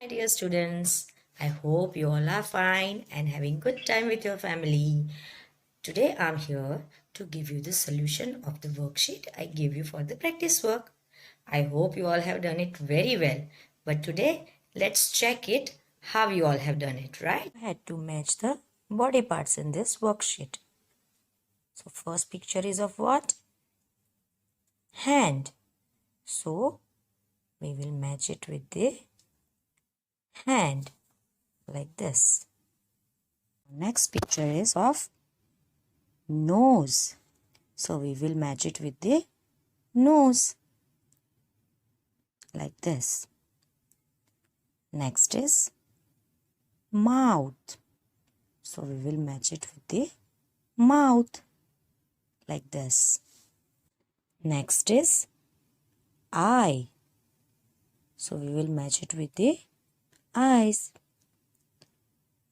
My dear students, I hope you all are fine and having good time with your family. Today I'm here to give you the solution of the worksheet I gave you for the practice work. I hope you all have done it very well. But today let's check it how you all have done it, right? I had to match the body parts in this worksheet. So first picture is of what? Hand. So we will match it with the hand like this. Next picture is of nose. So we will match it with the nose like this. Next is mouth. So we will match it with the mouth like this. Next is eye. So we will match it with the eyes.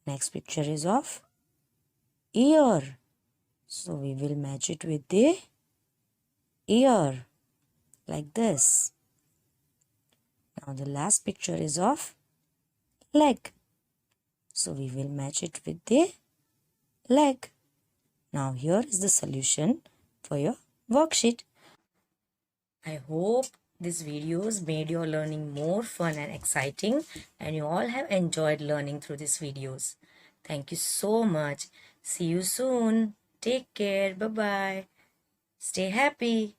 Next picture is of ear. So we will match it with the ear like this. Now the last picture is of leg. So we will match it with the leg. Now here is the solution for your worksheet. I hope this videos made your learning more fun and exciting and you all have enjoyed learning through these videos. Thank you so much. See you soon. Take care. Bye-bye. Stay happy.